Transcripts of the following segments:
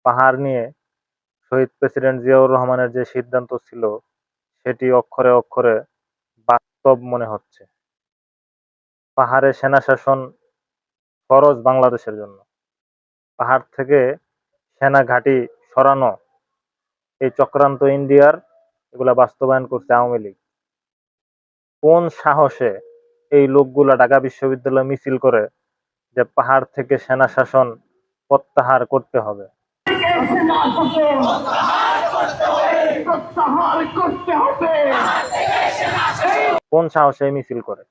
পাহাড় নিয়ে শহীদ প্রেসিডেন্ট জিয়াউর রহমানের যে সিদ্ধান্ত ছিল সেটি অক্ষরে অক্ষরে বাস্তব মনে হচ্ছে। পাহাড়ে সেনা শাসন ফরজ বাংলাদেশের জন্য। পাহাড় থেকে সেনা ঘাঁটি সরানো এই চক্রান্ত ইন্ডিয়ার, এগুলা বাস্তবায়ন করছে আওয়ামী লীগ। কোন সাহসে এই লোকগুলা ঢাকা বিশ্ববিদ্যালয়ে মিছিল করে যে পাহাড় থেকে সেনা শাসন প্রত্যাহার করতে হবে? কোন সাহসে মিছিল করে?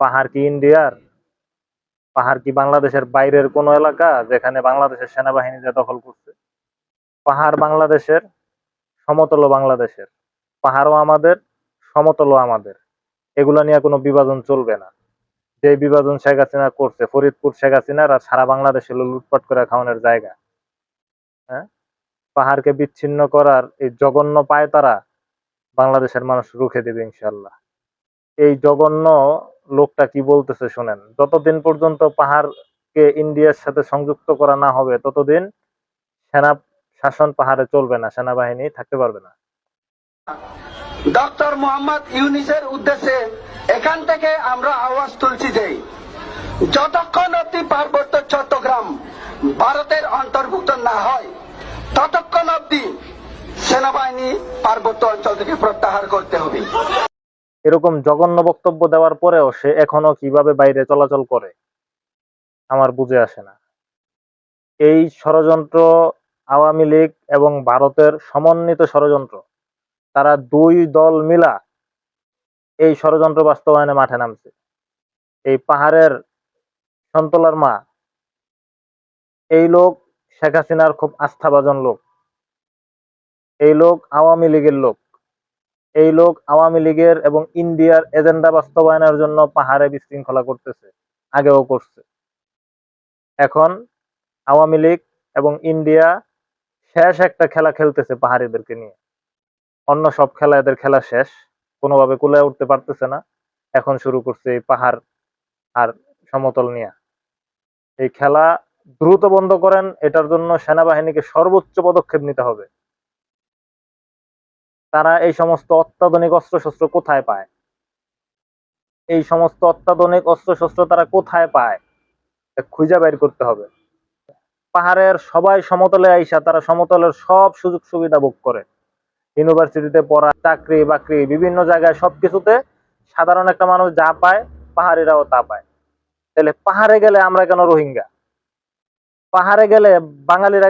পাহাড় কি ইন্ডিয়ার? পাহাড় কি বাংলাদেশের বাইরের কোন এলাকা যেখানে বাংলাদেশের সেনাবাহিনী যে দখল করছে? পাহাড় বাংলাদেশের, সমতল বাংলাদেশের। পাহাড়ও আমাদের, সমতলও আমাদের। এগুলা নিয়ে কোনো বিভাজন চলবে না। যে বিভাজন শেখ হাসিনা করছে, ফরিদপুর শেখ হাসিনার আর সারা বাংলাদেশ হলো লুটপাট করে খাওয়ানোর জায়গা। হ্যাঁ, পাহাড়কে বিচ্ছিন্ন করার এই জঘন্য পায়তারা বাংলাদেশের মানুষ রুখে দেবে ইনশাল্লাহ। এই জঘন্য লোকটা কি বলতেছে শোনেন, যতদিন পর্যন্ত পাহাড়কে ইন্ডিয়ার সাথে সংযুক্ত করা না হবে ততদিন সেনা শাসন পাহাড়ে চলবে না, সেনাবাহিনী থাকতে পারবে না। ডক্টর মোহাম্মদ ইউনূসের উদ্দেশ্যে এখান থেকে আমরা আওয়াজ তুলছি যে যতক্ষণ অব্দি পার্বত্য চট্টগ্রাম ভারতের অন্তর্ভুক্ত না হয় ততক্ষণ অব্দি সেনাবাহিনী পার্বত্য অঞ্চল থেকে প্রত্যাহার করতে হবে। এরকম জঘন্য বক্তব্য দেওয়ার পরেও সে এখনো কিভাবে বাইরে চলাচল করে আমার বুঝে আসে না। এই ষড়যন্ত্র আওয়ামী লীগ এবং ভারতের সমন্বিত ষড়যন্ত্র। তারা দুই দল মিলা এই ষড়যন্ত্র বাস্তবায়নে মাঠে নামছে। এই পাহাড়ের সন্তলার মা, এই লোক শেখ হাসিনার খুব আস্থাভাজন লোক। এই লোক আওয়ামী লীগের লোক। এই লোক আওয়ামী লীগের এবং ইন্ডিয়ার এজেন্ডা বাস্তবায়নের জন্য পাহাড়ে বিশৃঙ্খলা করতেছে, আগেও করছে। এখন আওয়ামী লীগ এবং ইন্ডিয়া শেষ একটা খেলা খেলতেছে পাহাড়িদেরকে নিয়ে। অন্য সব খেলা এদের খেলা শেষ, কোনোভাবে কুলায় উঠতে পারতেছে না। এখন শুরু করছে এই পাহাড় আর সমতল নিয়ে। এই খেলা দ্রুত বন্ধ করেন, এটার জন্য সেনাবাহিনীকে সর্বোচ্চ পদক্ষেপ নিতে হবে। তারা এই সমস্ত অত্যাধুনিক অস্ত্রশস্ত্র কোথায় পায়? এই সমস্ত অত্যাধুনিক অস্ত্রশস্ত্র তারা কোথায় পায় খুঁজে বের করতে হবে। পাহাড়ের সবাই সমতলে আইসা তারা সমতলের সব সুযোগ সুবিধা ভোগ করে। ইউনিভার্সিটিতে পড়া, চাকরি বাকরি, বিভিন্ন জায়গায় সবকিছুতে সাধারণ একটা মানুষ যা পায় পাহাড়িরাও তা পায়। তাহলে পাহাড়ে গেলে আমরা কেন রোহিঙ্গা? পাহাড়ে গেলে বাঙালিরা